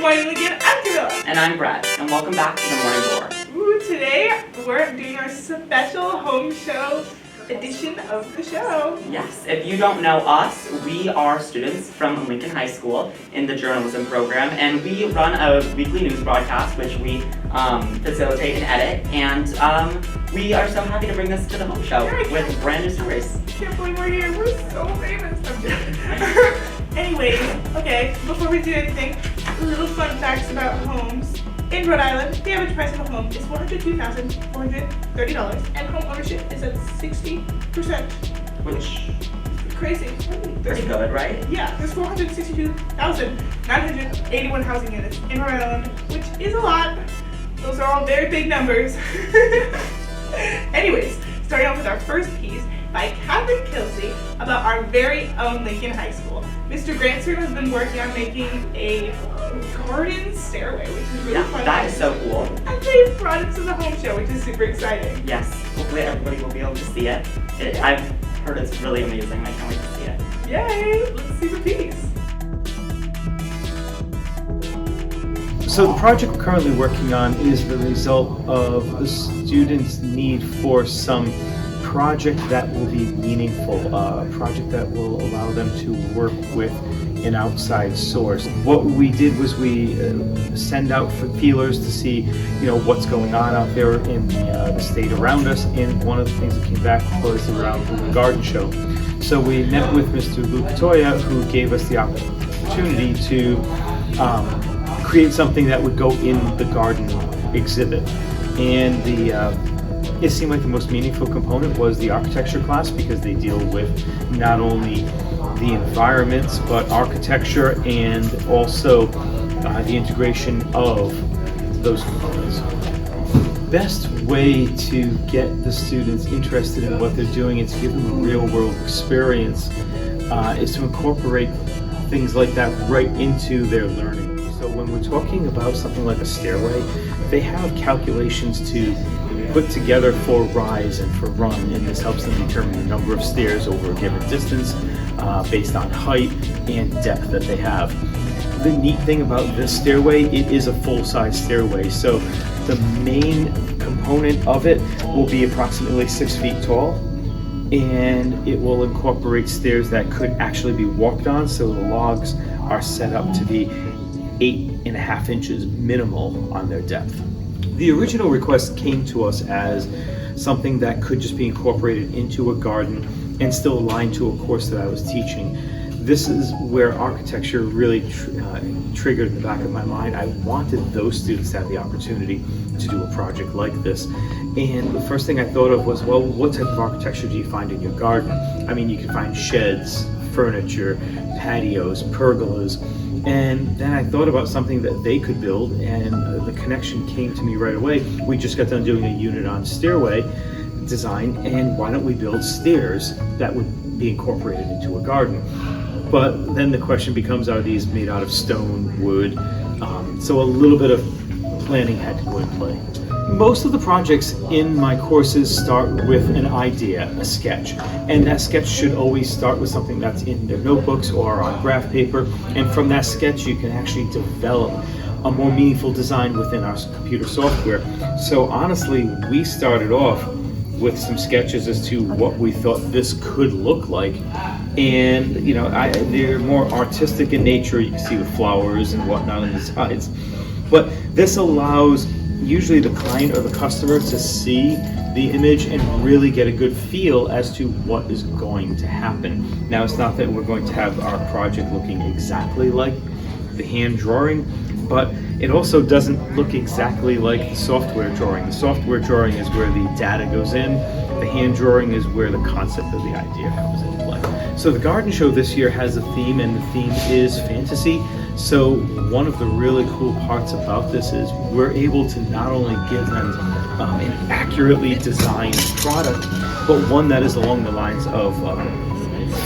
morning again. I'm Camilla. And I'm Brett, and welcome back to the Morning Door. Ooh, today we're doing our special home show edition of the show. Yes, if you don't know us, we are students from Lincoln High School in the journalism program, and we run a weekly news broadcast which we facilitate and edit, and we are so happy to bring this to the home show with brand new stories. I can't believe we're here. We're so famous. Anyways, okay, before we do anything, little fun facts about homes. In Rhode Island, the average price of a home is $402,430, and home ownership is at 60%. Which is crazy. pretty good, right? Yeah, there's 462,981 housing units in Rhode Island, which is a lot. Those are all very big numbers. Anyways, starting off with our first piece by Catherine Kilsey about our very own Lincoln High School. Mr. Granstern has been working on making a garden stairway, which is really fun. That is so cool. And they've brought it to the home show, which is super exciting. Yes, hopefully everybody will be able to see it. I've heard it's really amazing. I can't wait to see it. Yay! Let's see the piece. So the project we're currently working on is the result of the students' need for some project that will be meaningful, a project that will allow them to work with an outside source. What we did was we send out for feelers to see, what's going on out there in the state around us. And one of the things that came back was around the garden show. So we met with Mr. Luke Toya, who gave us the opportunity to create something that would go in the garden exhibit. And it seemed like the most meaningful component was the architecture class, because they deal with not only the environments but architecture and also the integration of those components. Best way to get the students interested in what they're doing and to give them a real world experience is to incorporate things like that right into their learning. So when we're talking about something like a stairway, they have calculations to put together for rise and for run, and this helps them determine the number of stairs over a given distance based on height and depth that they have. The neat thing about this stairway, it is a full-size stairway, so the main component of it will be approximately 6 feet tall, and it will incorporate stairs that could actually be walked on, so the logs are set up to be 8.5 inches minimal on their depth. The original request came to us as something that could just be incorporated into a garden and still aligned to a course that I was teaching. This is where architecture really triggered in the back of my mind. I wanted those students to have the opportunity to do a project like this. And the first thing I thought of was, well, what type of architecture do you find in your garden? I mean, you can find sheds, furniture, patios, pergolas. And then I thought about something that they could build, and the connection came to me right away. We just got done doing a unit on stairway design, and why don't we build stairs that would be incorporated into a garden? But then the question becomes, are these made out of stone, wood? So a little bit of planning had to go in play. Most of the projects in my courses start with an idea, a sketch, and that sketch should always start with something that's in their notebooks or on graph paper, and from that sketch you can actually develop a more meaningful design within our computer software. So honestly, we started off with some sketches as to what we thought this could look like, and they're more artistic in nature. You can see the flowers and whatnot on the sides, but this allows usually the client or the customer to see the image and really get a good feel as to what is going to happen. Now, it's not that we're going to have our project looking exactly like the hand drawing, but it also doesn't look exactly like the software drawing. The software drawing is where the data goes in. The hand drawing is where the concept of the idea comes into play. So the garden show this year has a theme, and the theme is fantasy. So one of the really cool parts about this is we're able to not only give them an accurately designed product, but one that is along the lines of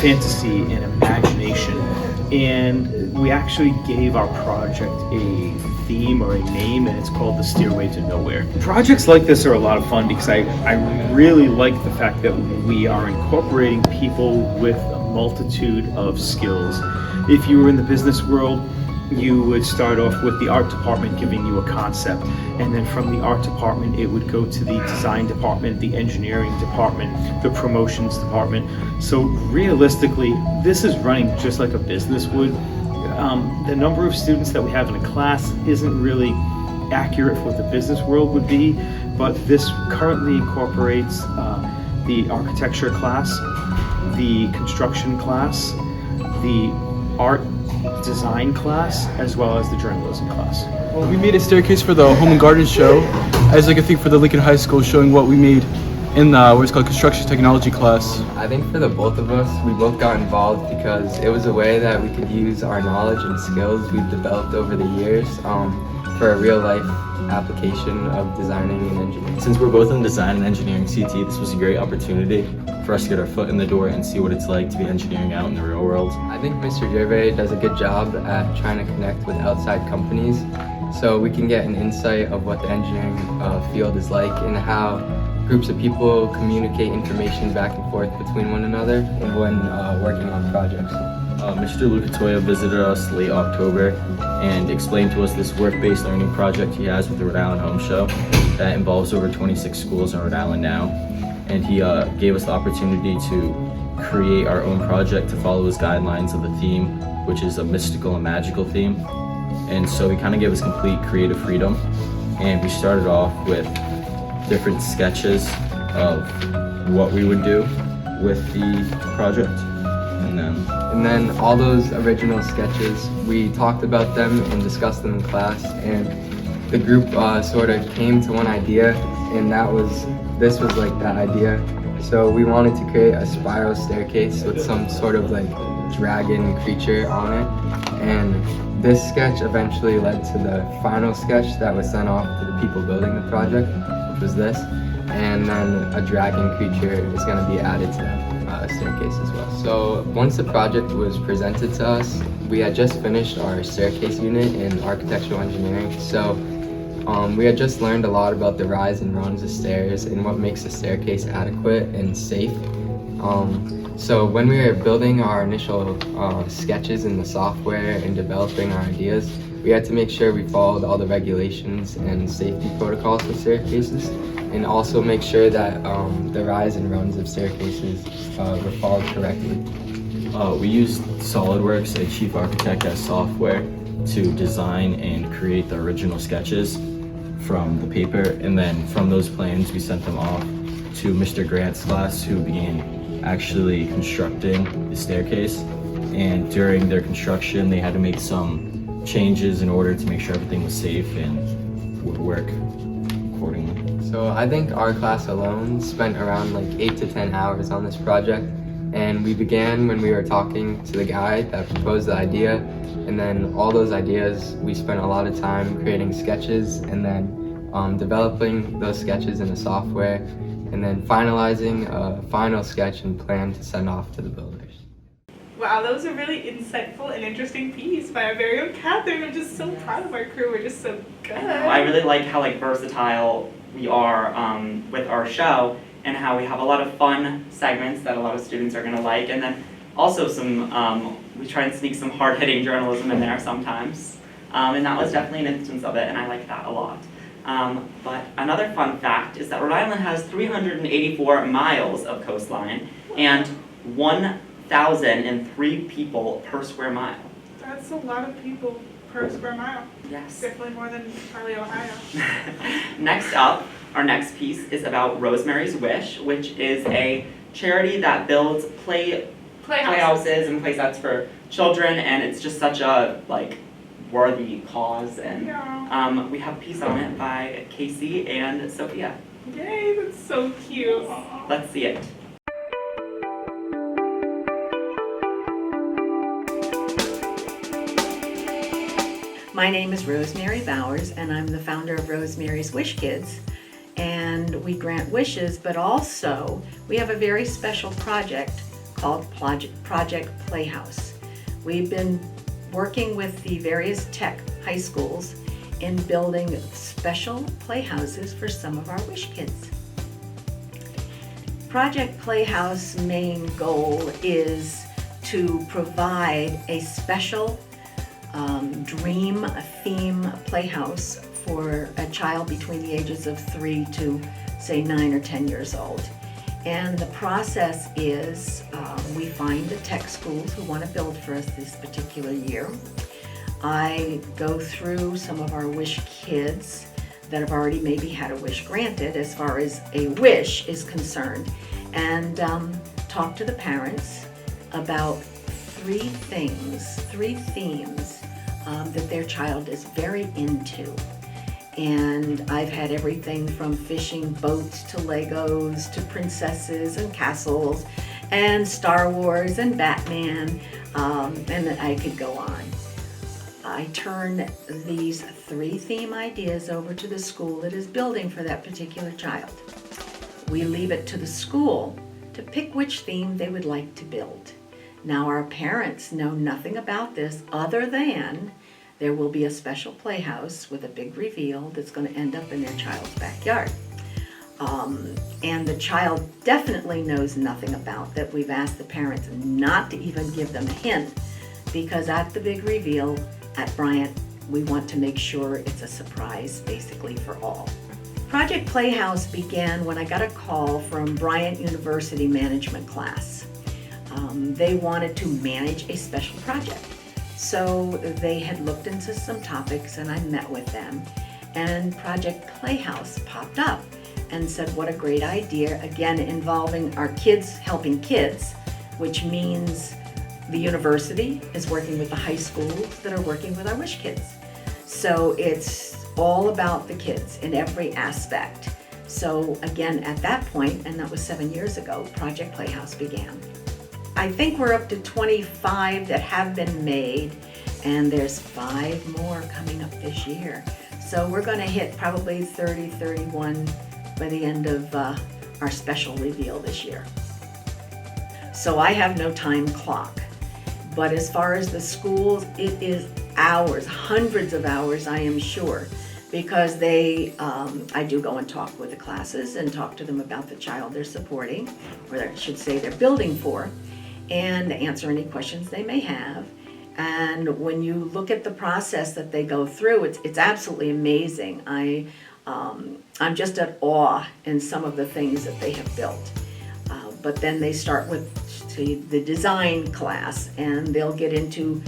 fantasy and imagination. And we actually gave our project a theme or a name, and it's called the Stairway to Nowhere. Projects like this are a lot of fun because I really like the fact that we are incorporating people with a multitude of skills. If you were in the business world, you would start off with the art department giving you a concept, and then from the art department it would go to the design department, the engineering department, the promotions department. So realistically, this is running just like a business would. The number of students that we have in a class isn't really accurate for what the business world would be, but this currently incorporates the architecture class, the construction class, the art design class, as well as the journalism class. Well, we made a staircase for the home and garden show as like a thing for the Lincoln High School, showing what we made in what's called construction technology class. I think for the both of us, we both got involved because it was a way that we could use our knowledge and skills we've developed over the years for a real life application of designing and engineering. Since we're both in design and engineering CT, this was a great opportunity for us to get our foot in the door and see what it's like to be engineering out in the real world. I think Mr. Gervais does a good job at trying to connect with outside companies so we can get an insight of what the engineering field is like and how groups of people communicate information back and forth between one another and when working on projects. Mr. Lucatoya visited us late October and explained to us this work-based learning project he has with the Rhode Island Home Show that involves over 26 schools in Rhode Island now. And he gave us the opportunity to create our own project to follow his guidelines of the theme, which is a mystical and magical theme. And so he kind of gave us complete creative freedom. And we started off with different sketches of what we would do with the project. And then all those original sketches, we talked about them and discussed them in class, and the group sort of came to one idea, and this was like that idea. So we wanted to create a spiral staircase with some sort of like dragon creature on it, and this sketch eventually led to the final sketch that was sent off to the people building the project, which was this, and then a dragon creature is going to be added to that staircase as well. So once the project was presented to us, we had just finished our staircase unit in architectural engineering. So we had just learned a lot about the rise and runs of stairs and what makes a staircase adequate and safe. So when we were building our initial sketches in the software and developing our ideas, we had to make sure we followed all the regulations and safety protocols for staircases, and also make sure that the rise and runs of staircases were followed correctly. We used SolidWorks, a chief architect as software, to design and create the original sketches from the paper, and then from those plans we sent them off to Mr. Grant's class, who began actually constructing the staircase. And during their construction they had to make some changes in order to make sure everything was safe and would work accordingly. So I think our class alone spent around like 8 to 10 hours on this project, and we began when we were talking to the guy that proposed the idea, and then all those ideas we spent a lot of time creating sketches, and then developing those sketches in the software, and then finalizing a final sketch and plan to send off to the builders. Wow, that was a really insightful and interesting piece by our very own Catherine. I'm just so proud of our crew. We're just so good. I really like how versatile we are with our show, and how we have a lot of fun segments that a lot of students are going to like, and then also we try and sneak some hard-hitting journalism in there sometimes, and that was definitely an instance of it, and I like that a lot. But another fun fact is that Rhode Island has 384 miles of coastline and 1,003 people per square mile. That's a lot of people per square mile. Yes. Definitely more than Charlie, Ohio. Next up, our next piece is about Rosemary's Wish, which is a charity that builds playhouses and play sets for children, and it's just such a worthy cause. And Yeah. we have a piece on it by Casey and Sophia. Yay, that's so cute. Let's see it. My name is Rosemary Bowers, and I'm the founder of Rosemary's Wish Kids. And we grant wishes, but also we have a very special project called Project Playhouse. We've been working with the various tech high schools in building special playhouses for some of our wish kids. Project Playhouse main goal is to provide a special dream theme playhouse for a child between the ages of 3 to say 9 or 10 years old. And the process is we find the tech schools who want to build for us this particular year. I go through some of our wish kids that have already maybe had a wish granted as far as a wish is concerned, and talk to the parents about three themes that their child is very into. And I've had everything from fishing boats to Legos to princesses and castles and Star Wars and Batman, and I could go on. I turn these 3 theme ideas over to the school that is building for that particular child. We leave it to the school to pick which theme they would like to build. Now, our parents know nothing about this other than there will be a special playhouse with a big reveal that's going to end up in their child's backyard. And the child definitely knows nothing about that. We've asked the parents not to even give them a hint, because at the big reveal at Bryant, we want to make sure it's a surprise basically for all. Project Playhouse began when I got a call from Bryant University management class. They wanted to manage a special project. So they had looked into some topics and I met with them, and Project Playhouse popped up and said, what a great idea, again involving our kids helping kids, which means the university is working with the high schools that are working with our wish kids. So it's all about the kids in every aspect. So again, at that point, and that was 7 years ago, Project Playhouse began. I think we're up to 25 that have been made, and there's 5 more coming up this year. So we're going to hit probably 30, 31 by the end of our special reveal this year. So I have no time clock. But as far as the schools, it is hours, hundreds of hours, I am sure, because I do go and talk with the classes and talk to them about the child they're supporting, or I should say they're building for, and answer any questions they may have. And when you look at the process that they go through, it's absolutely amazing. I'm just at awe in some of the things that they have built. But then they start with the design class, and they'll get into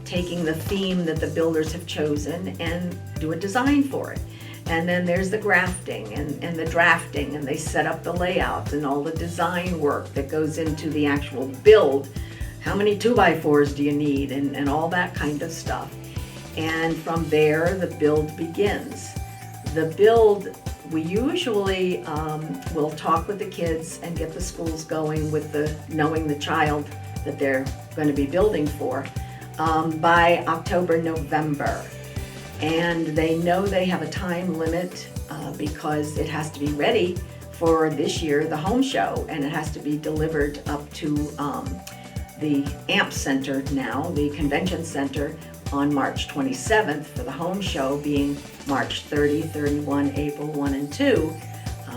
taking the theme that the builders have chosen and do a design for it. And then there's the grafting and the drafting, and they set up the layouts and all the design work that goes into the actual build. How many 2x4s do you need, and all that kind of stuff. And from there, the build begins. The build, we usually will talk with the kids and get the schools going with knowing the child that they're going to be building for by October, November. And they know they have a time limit because it has to be ready for this year, the home show, and it has to be delivered up to the AMP Center now, the Convention Center, on March 27th for the home show being March 30, 31, April 1 and 2,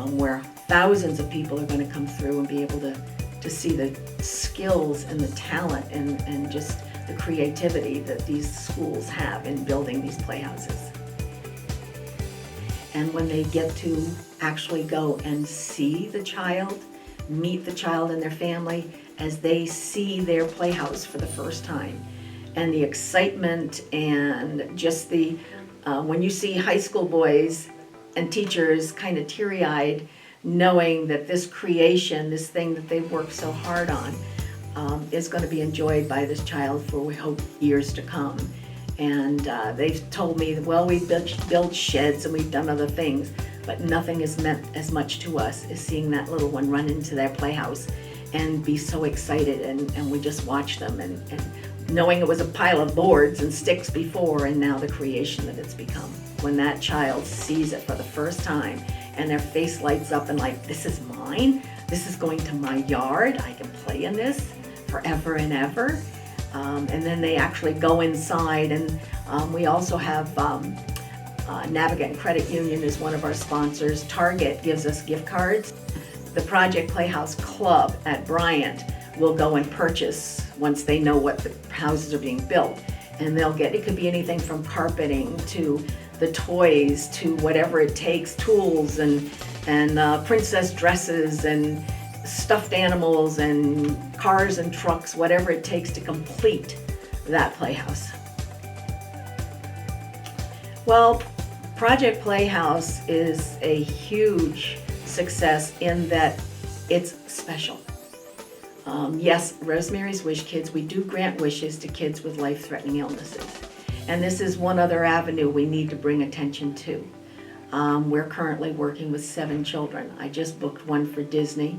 where thousands of people are going to come through and be able to see the skills and the talent and just the creativity that these schools have in building these playhouses. And when they get to actually go and see the child, meet the child and their family as they see their playhouse for the first time, and the excitement and just when you see high school boys and teachers kind of teary-eyed knowing that this creation, this thing that they've worked so hard on, is going to be enjoyed by this child for, we hope, years to come. And they've told me, well, we built sheds and we've done other things, but nothing has meant as much to us as seeing that little one run into their playhouse and be so excited, and we just watch them and knowing it was a pile of boards and sticks before, and now the creation that it's become. When that child sees it for the first time and their face lights up and like, this is mine, this is going to my yard, I can play in this forever and ever. And then they actually go inside, and we also have Navigant Credit Union is one of our sponsors. Target gives us gift cards. The Project Playhouse Club at Bryant will go and purchase once they know what the houses are being built. And it could be anything from carpeting to the toys to whatever it takes, tools and princess dresses and stuffed animals and cars and trucks, whatever it takes to complete that playhouse. Well, Project Playhouse is a huge success in that it's special. Yes, Rosemary's Wish Kids, we do grant wishes to kids with life-threatening illnesses. And this is one other avenue we need to bring attention to. We're currently working with 7 children. I just booked one for Disney,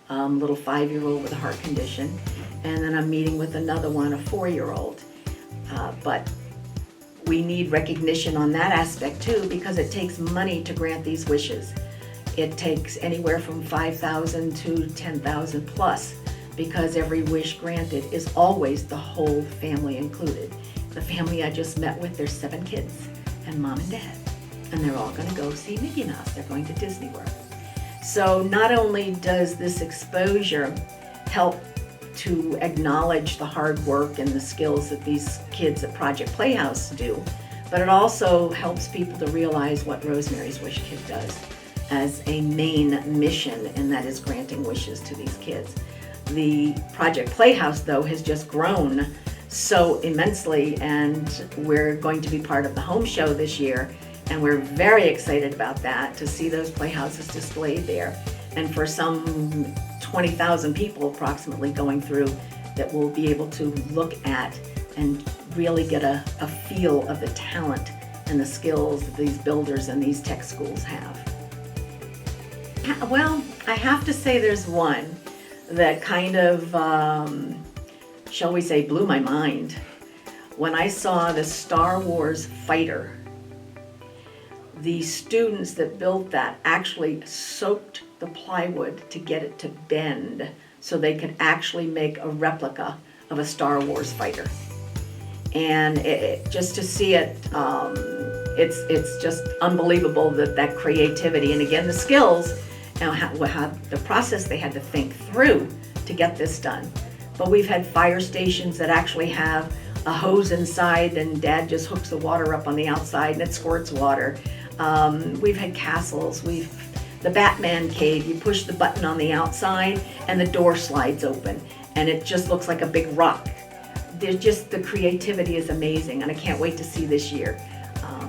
little 5-year-old with a heart condition. And then I'm meeting with another one, a 4-year-old. But we need recognition on that aspect too, because it takes money to grant these wishes. It takes anywhere from $5,000 to $10,000 plus, because every wish granted is always the whole family included. The family I just met with, there's 7 kids and mom and dad, and they're all gonna go see Mickey Mouse. They're going to Disney World. So not only does this exposure help to acknowledge the hard work and the skills that these kids at Project Playhouse do, but it also helps people to realize what Rosemary's Wish Kid does as a main mission, and that is granting wishes to these kids. The Project Playhouse, though, has just grown so immensely, and we're going to be part of the home show this year, and we're very excited about that, to see those playhouses displayed there. And for some 20,000 people approximately going through, that we'll be able to look at and really get a feel of the talent and the skills that these builders and these tech schools have. Well, I have to say there's one that kind of, shall we say, blew my mind. When I saw the Star Wars fighter, the students that built that actually soaked the plywood to get it to bend so they could actually make a replica of a Star Wars fighter. And just to see it, it's just unbelievable that creativity, and again, the skills, and how the process they had to think through to get this done. But we've had fire stations that actually have a hose inside, and Dad just hooks the water up on the outside and it squirts water. We've had castles, the Batman cave, you push the button on the outside and the door slides open and it just looks like a big rock. The creativity is amazing, and I can't wait to see this year,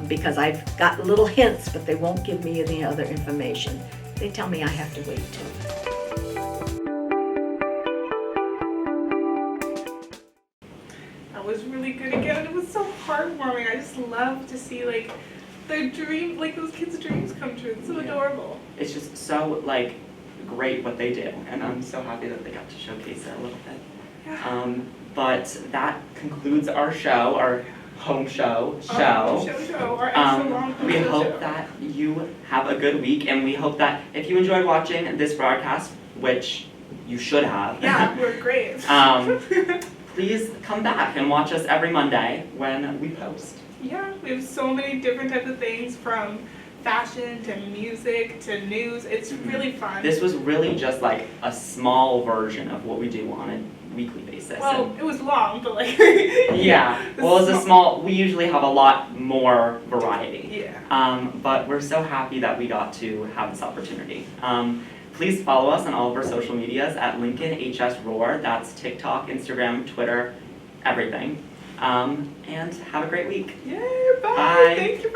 because I've got little hints, but they won't give me any other information. They tell me I have to wait too. That was really good again, and it was so heartwarming. I just love to see like their dream, like those kids' dreams come true. It's so adorable. It's just so like great what they do, and I'm so happy that they got to showcase it a little bit. Yeah. But that concludes our show, our home show. Our extra long We show. hope that you have a good week, and we hope that if you enjoyed watching this broadcast, which you should have, Yeah, we're great. please come back and watch us every Monday when we post. Yeah, we have so many different types of things, from fashion to music to news. It's really fun. This was really just like a small version of what we do on a weekly basis. Well, it was long, but like yeah. Well, it's a small. We usually have a lot more variety. Yeah. But we're so happy that we got to have this opportunity. Please follow us on all of our social medias at Lincoln HS Roar. That's TikTok, Instagram, Twitter, everything. And have a great week. Yay! Bye. Bye. Thank you.